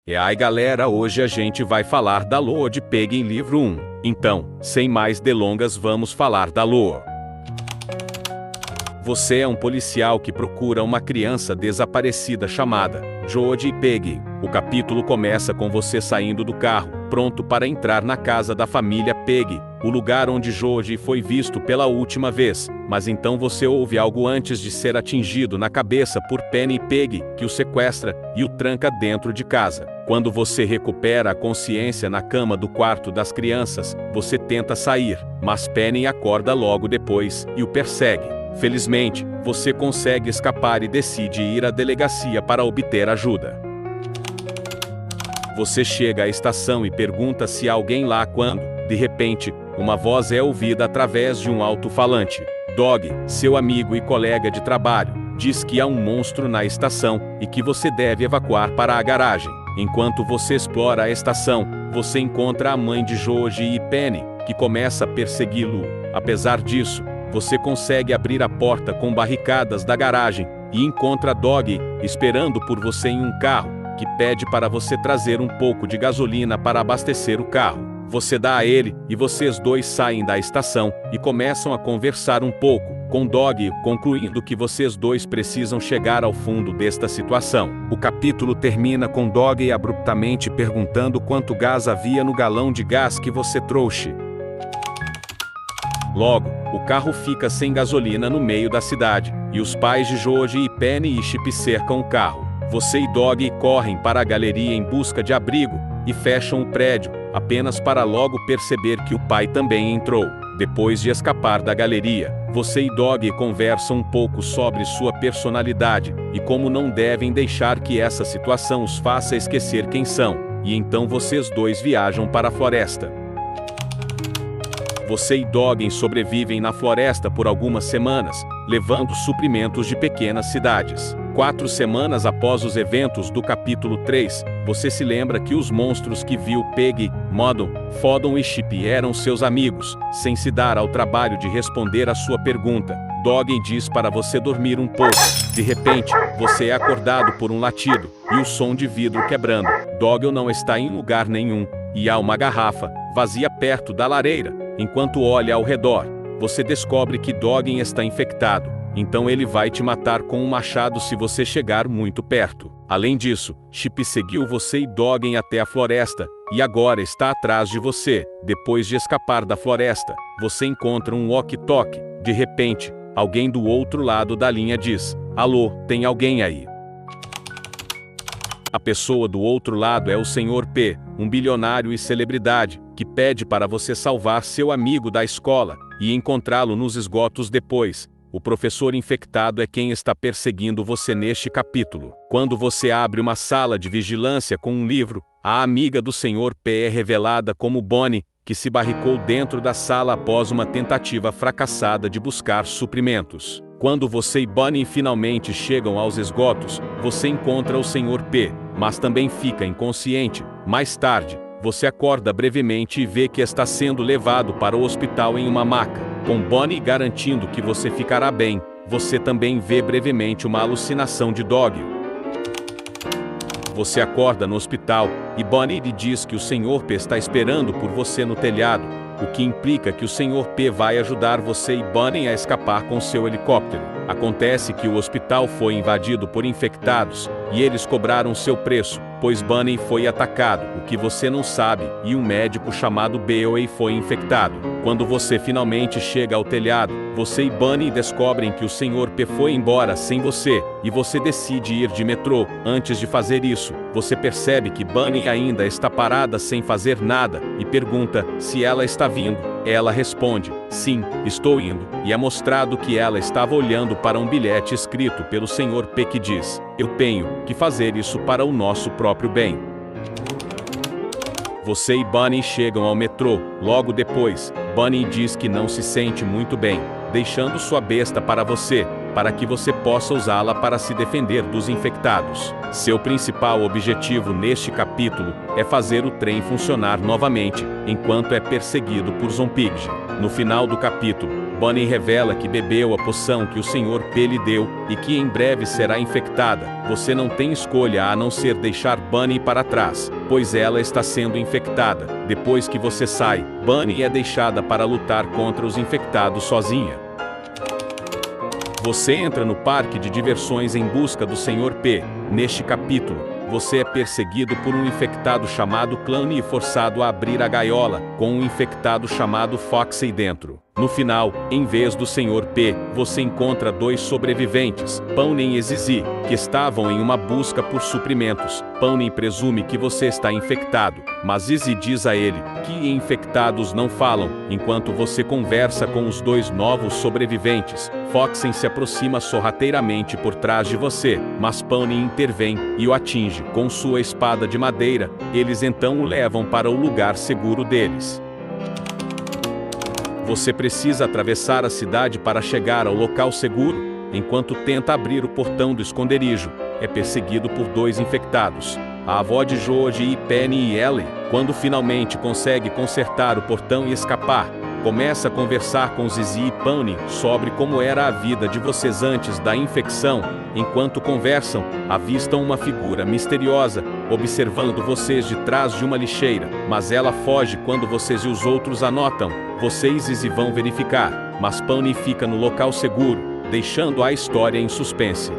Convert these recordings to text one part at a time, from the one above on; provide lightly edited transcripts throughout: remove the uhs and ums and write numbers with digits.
E aí galera, hoje a gente vai falar da Lua de Peggy em livro 1. Então, sem mais delongas, vamos falar da Lua. Você é um policial que procura uma criança desaparecida chamada Jodie Peggy. O capítulo começa com você saindo do carro, pronto para entrar na casa da família Peggy, o lugar onde Jodie foi visto pela última vez. Mas então você ouve algo antes de ser atingido na cabeça por Penny Peggy, que o sequestra e o tranca dentro de casa. Quando você recupera a consciência na cama do quarto das crianças, você tenta sair, mas Penny acorda logo depois e o persegue. Felizmente, você consegue escapar e decide ir à delegacia para obter ajuda. Você chega à estação e pergunta se há alguém lá quando, de repente, uma voz é ouvida através de um alto-falante. Dog, seu amigo e colega de trabalho, diz que há um monstro na estação e que você deve evacuar para a garagem. Enquanto você explora a estação, você encontra a mãe de Jodie e Penny, que começa a persegui-lo. Apesar disso, você consegue abrir a porta com barricadas da garagem e encontra Dog esperando por você em um carro, que pede para você trazer um pouco de gasolina para abastecer o carro. Você dá a ele e vocês dois saem da estação e começam a conversar um pouco, com Dog concluindo que vocês dois precisam chegar ao fundo desta situação. O capítulo termina com Dog abruptamente perguntando quanto gás havia no galão de gás que você trouxe. Logo, o carro fica sem gasolina no meio da cidade, e os pais de Jodie e Penny e Chip cercam o carro. Você e Dog correm para a galeria em busca de abrigo, e fecham o prédio, apenas para logo perceber que o pai também entrou. Depois de escapar da galeria, você e Dog conversam um pouco sobre sua personalidade, e como não devem deixar que essa situação os faça esquecer quem são, e então vocês dois viajam para a floresta. Você e Dog sobrevivem na floresta por algumas semanas, levando suprimentos de pequenas cidades. 4 semanas após os eventos do capítulo 3, você se lembra que os monstros que viu Peggy, Moddon, Fodon e Chip eram seus amigos. Sem se dar ao trabalho de responder a sua pergunta, Dog diz para você dormir um pouco. De repente, você é acordado por um latido e o som de vidro quebrando. Dog não está em lugar nenhum, e há uma garrafa vazia perto da lareira. Enquanto olha ao redor, você descobre que Dog está infectado, então ele vai te matar com um machado se você chegar muito perto. Além disso, Chip seguiu você e Dog até a floresta, e agora está atrás de você. Depois de escapar da floresta, você encontra um walkie-talkie. De repente, alguém do outro lado da linha diz: "Alô, tem alguém aí?" A pessoa do outro lado é o Sr. P, um bilionário e celebridade, que pede para você salvar seu amigo da escola e encontrá-lo nos esgotos depois. O professor infectado é quem está perseguindo você neste capítulo. Quando você abre uma sala de vigilância com um livro, a amiga do Sr. P é revelada como Bonnie, que se barricou dentro da sala após uma tentativa fracassada de buscar suprimentos. Quando você e Bonnie finalmente chegam aos esgotos, você encontra o Sr. P, mas também fica inconsciente. Mais tarde, você acorda brevemente e vê que está sendo levado para o hospital em uma maca. Com Bonnie garantindo que você ficará bem, você também vê brevemente uma alucinação de Dog. Você acorda no hospital e Bonnie lhe diz que o Sr. P está esperando por você no telhado, o que implica que o Sr. P vai ajudar você e Bonnie a escapar com seu helicóptero. Acontece que o hospital foi invadido por infectados, e eles cobraram seu preço, pois Bonnie foi atacado, o que você não sabe, e um médico chamado Beoway foi infectado. Quando você finalmente chega ao telhado, você e Bonnie descobrem que o Sr. P foi embora sem você, e você decide ir de metrô. Antes de fazer isso, você percebe que Bonnie ainda está parada sem fazer nada, e pergunta se ela está vindo. Ela responde: "Sim, estou indo", e é mostrado que ela estava olhando para um bilhete escrito pelo Sr. P que diz: "Eu tenho que fazer isso para o nosso próprio bem". Você e Bonnie chegam ao metrô. Logo depois, Bonnie diz que não se sente muito bem, deixando sua besta para você, para que você possa usá-la para se defender dos infectados. Seu principal objetivo neste capítulo é fazer o trem funcionar novamente, enquanto é perseguido por Zompig. No final do capítulo, Bunny revela que bebeu a poção que o Sr. P lhe deu, e que em breve será infectada. Você não tem escolha a não ser deixar Bunny para trás, pois ela está sendo infectada. Depois que você sai, Bunny é deixada para lutar contra os infectados sozinha. Você entra no parque de diversões em busca do Sr. P. Neste capítulo, você é perseguido por um infectado chamado Clown e forçado a abrir a gaiola, com um infectado chamado Foxy dentro. No final, em vez do Sr. P, você encontra dois sobreviventes, Pony e Zizi, que estavam em uma busca por suprimentos. Pony presume que você está infectado, mas Zizi diz a ele que infectados não falam. Enquanto você conversa com os dois novos sobreviventes, Foxy se aproxima sorrateiramente por trás de você, mas Pony intervém e o atinge com sua espada de madeira. Eles então o levam para o lugar seguro deles. Você precisa atravessar a cidade para chegar ao local seguro. Enquanto tenta abrir o portão do esconderijo, é perseguido por dois infectados, a avó de George e Penny e Ellie. Quando finalmente consegue consertar o portão e escapar, começa a conversar com Zizi e Pony sobre como era a vida de vocês antes da infecção. Enquanto conversam, avistam uma figura misteriosa, observando vocês de trás de uma lixeira, mas ela foge quando vocês e os outros a notam. Vocês e Zizi vão verificar, mas Pony fica no local seguro, deixando a história em suspense.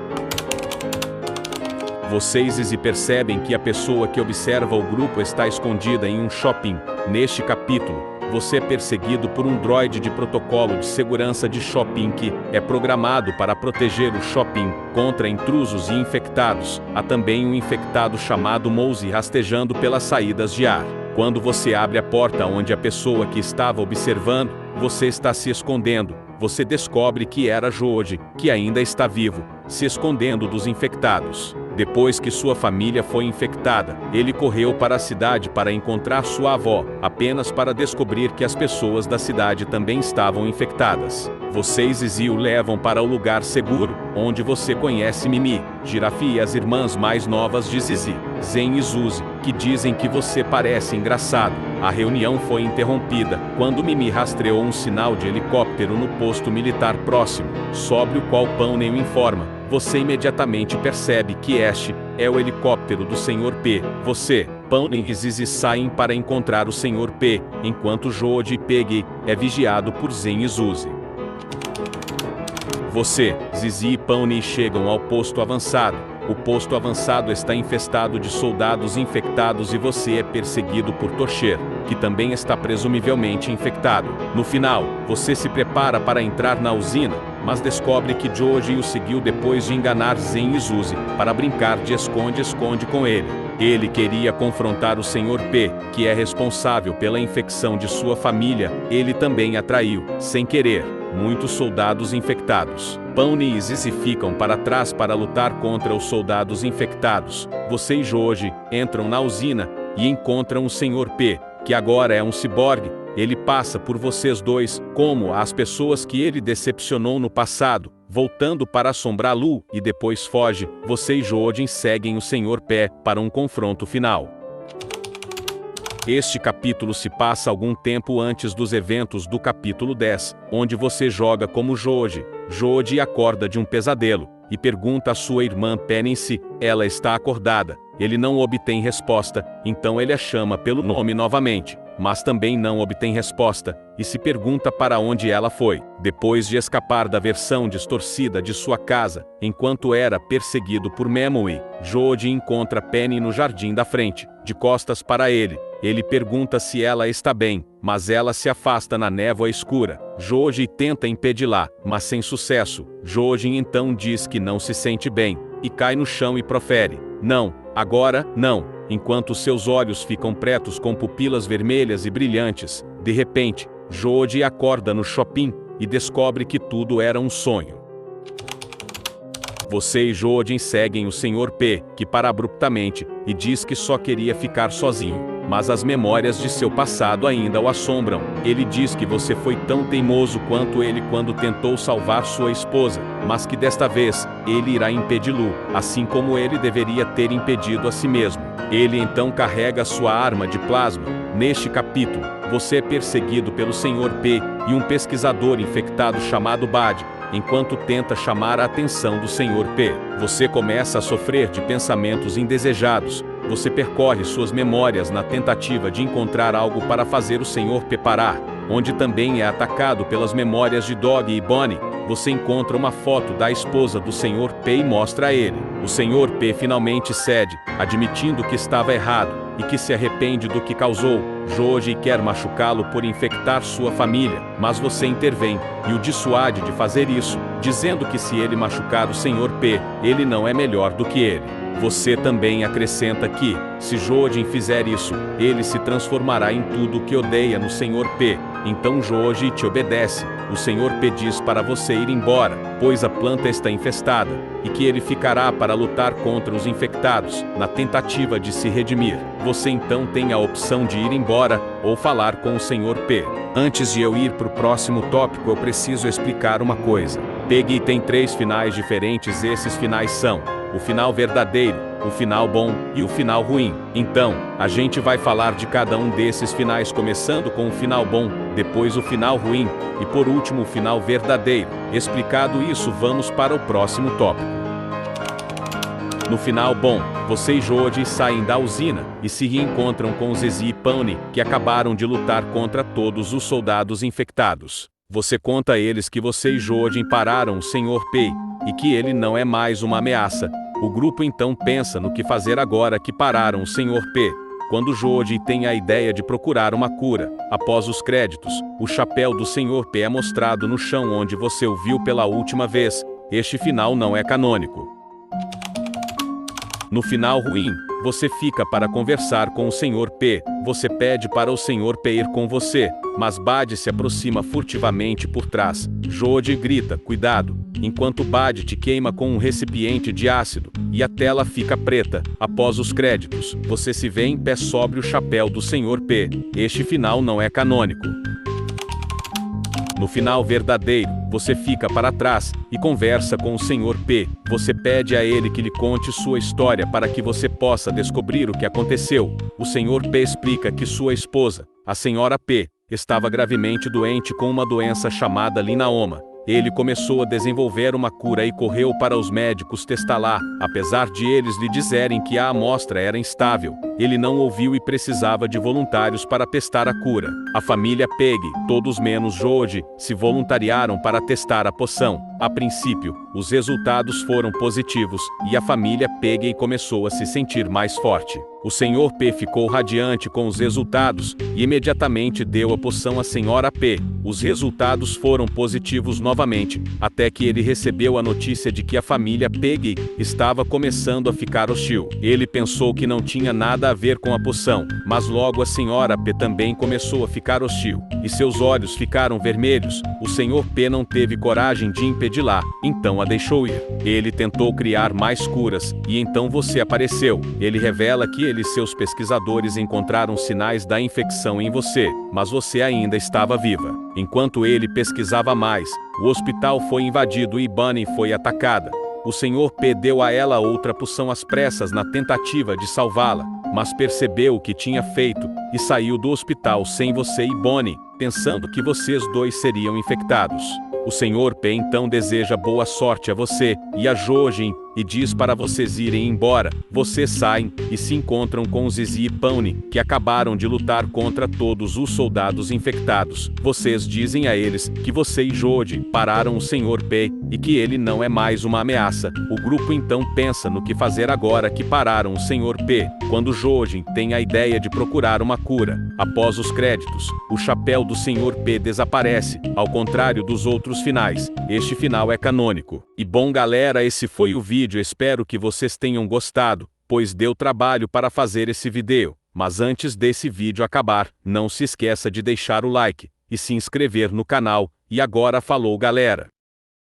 Vocês e Zizi percebem que a pessoa que observa o grupo está escondida em um shopping. Neste capítulo, você é perseguido por um droide de protocolo de segurança de shopping que é programado para proteger o shopping contra intrusos e infectados. Há também um infectado chamado Mouse rastejando pelas saídas de ar. Quando você abre a porta onde a pessoa que estava observando, você está se escondendo. Você descobre que era George, que ainda está vivo, se escondendo dos infectados. Depois que sua família foi infectada, ele correu para a cidade para encontrar sua avó, apenas para descobrir que as pessoas da cidade também estavam infectadas. Vocês e Zizi o levam para o lugar seguro, onde você conhece Mimi, Girafe e as irmãs mais novas de Zizi, Zen e Zuzi, que dizem que você parece engraçado. A reunião foi interrompida quando Mimi rastreou um sinal de helicóptero no posto militar próximo, sobre o qual Pony o informa. Você imediatamente percebe que este é o helicóptero do Sr. P. Você, Pony e Zizi saem para encontrar o Sr. P, enquanto George e Peggy é vigiado por Zen e Zuzi. Você, Zizi e Pony chegam ao posto avançado. O posto avançado está infestado de soldados infectados e você é perseguido por Torcher, que também está presumivelmente infectado. No final, você se prepara para entrar na usina, mas descobre que George o seguiu depois de enganar Zen e Zuzi para brincar de esconde-esconde com ele. Ele queria confrontar o Sr. P, que é responsável pela infecção de sua família. Ele também atraiu, sem querer, muitos soldados infectados. Pony e Zizi ficam para trás para lutar contra os soldados infectados. Você e George entram na usina e encontram o Sr. P, que agora é um ciborgue. Ele passa por vocês dois, como as pessoas que ele decepcionou no passado, voltando para assombrar Lu, e depois foge. Você e George seguem o Sr. P para um confronto final. Este capítulo se passa algum tempo antes dos eventos do capítulo 10, onde você joga como George. George acorda de um pesadelo e pergunta à sua irmã Penny se ela está acordada. Ele não obtém resposta, então ele a chama pelo nome novamente, mas também não obtém resposta, e se pergunta para onde ela foi. Depois de escapar da versão distorcida de sua casa, enquanto era perseguido por Memory, George encontra Penny no jardim da frente, de costas para ele. Ele pergunta se ela está bem, mas ela se afasta na névoa escura. George tenta impedi-la, mas sem sucesso. George então diz que não se sente bem, e cai no chão e profere: "Não, agora, não", enquanto seus olhos ficam pretos com pupilas vermelhas e brilhantes. De repente, George acorda no shopping e descobre que tudo era um sonho. Você e George seguem o Sr. P, que para abruptamente, e diz que só queria ficar sozinho. Mas as memórias de seu passado ainda o assombram. Ele diz que você foi tão teimoso quanto ele quando tentou salvar sua esposa, mas que desta vez, ele irá impedi-lo, assim como ele deveria ter impedido a si mesmo. Ele então carrega sua arma de plasma. Neste capítulo, você é perseguido pelo Sr. P e um pesquisador infectado chamado Bad, enquanto tenta chamar a atenção do Sr. P. Você começa a sofrer de pensamentos indesejados. Você percorre suas memórias na tentativa de encontrar algo para fazer o Sr. P parar, onde também é atacado pelas memórias de Dog e Bonnie. Você encontra uma foto da esposa do Sr. P e mostra a ele. O Sr. P finalmente cede, admitindo que estava errado e que se arrepende do que causou. Joji quer machucá-lo por infectar sua família, mas você intervém e o dissuade de fazer isso, dizendo que se ele machucar o Sr. P, ele não é melhor do que ele. Você também acrescenta que, se Joji fizer isso, ele se transformará em tudo o que odeia no Sr. P. Então Joji te obedece. O Sr. P diz para você ir embora, pois a planta está infestada, e que ele ficará para lutar contra os infectados, na tentativa de se redimir. Você então tem a opção de ir embora, ou falar com o Sr. P. Antes de eu ir para o próximo tópico, eu preciso explicar uma coisa. Peggy tem 3 finais diferentes. Esses finais são o final verdadeiro, o final bom e o final ruim. Então, a gente vai falar de cada um desses finais, começando com o final bom, depois o final ruim e por último o final verdadeiro. Explicado isso, vamos para o próximo tópico. No final bom, você e Joji saem da usina e se reencontram com Zizi e Pony, que acabaram de lutar contra todos os soldados infectados. Você conta a eles que você e Joji pararam o Sr. P e que ele não é mais uma ameaça. O grupo então pensa no que fazer agora que pararam o Sr. P. Quando Joji tem a ideia de procurar uma cura. Após os créditos, o chapéu do Sr. P é mostrado no chão onde você o viu pela última vez. Este final não é canônico. No final ruim, você fica para conversar com o Sr. P. Você pede para o Sr. P ir com você, mas Bad se aproxima furtivamente por trás. Joji grita, cuidado, enquanto Bad te queima com um recipiente de ácido, e a tela fica preta. Após os créditos, você se vê em pé sobre o chapéu do Sr. P. Este final não é canônico. No final verdadeiro, você fica para trás e conversa com o Sr. P. Você pede a ele que lhe conte sua história para que você possa descobrir o que aconteceu. O Sr. P explica que sua esposa, a Sra. P, estava gravemente doente com uma doença chamada linfaoma. Ele começou a desenvolver uma cura e correu para os médicos testá-la. Apesar de eles lhe dizerem que a amostra era instável, ele não ouviu e precisava de voluntários para testar a cura. A família Peggy, todos menos Joji, se voluntariaram para testar a poção. A princípio, os resultados foram positivos, e a família Peggy começou a se sentir mais forte. O Sr. P ficou radiante com os resultados, e imediatamente deu a poção à Sra. P. Os resultados foram positivos novamente, até que ele recebeu a notícia de que a família Peggy estava começando a ficar hostil. Ele pensou que não tinha nada a ver com a poção, mas logo a Sra. P também começou a ficar hostil, e seus olhos ficaram vermelhos. O Sr. P não teve coragem de impedi-la, então a deixou ir. Ele tentou criar mais curas, e então você apareceu. Ele revela que ele e seus pesquisadores encontraram sinais da infecção em você, mas você ainda estava viva. Enquanto ele pesquisava mais, o hospital foi invadido e Bunny foi atacada. O Sr. P deu a ela outra poção às pressas na tentativa de salvá-la, mas percebeu o que tinha feito e saiu do hospital sem você e Bonnie, pensando que vocês dois seriam infectados. O Sr. P então deseja boa sorte a você e a Joji e diz para vocês irem embora. Vocês saem e se encontram com Zizi e Pony, que acabaram de lutar contra todos os soldados infectados. Vocês dizem a eles que você e Joji pararam o Sr. P e que ele não é mais uma ameaça. O grupo então pensa no que fazer agora que pararam o Sr. P, quando Joji tem a ideia de procurar uma cura. Após os créditos, o chapéu do Sr. P desaparece, ao contrário dos outros finais. Este final é canônico. E bom galera, esse foi o vídeo. Espero que vocês tenham gostado, pois deu trabalho para fazer esse vídeo. Mas antes desse vídeo acabar, não se esqueça de deixar o like e se inscrever no canal. E agora falou galera!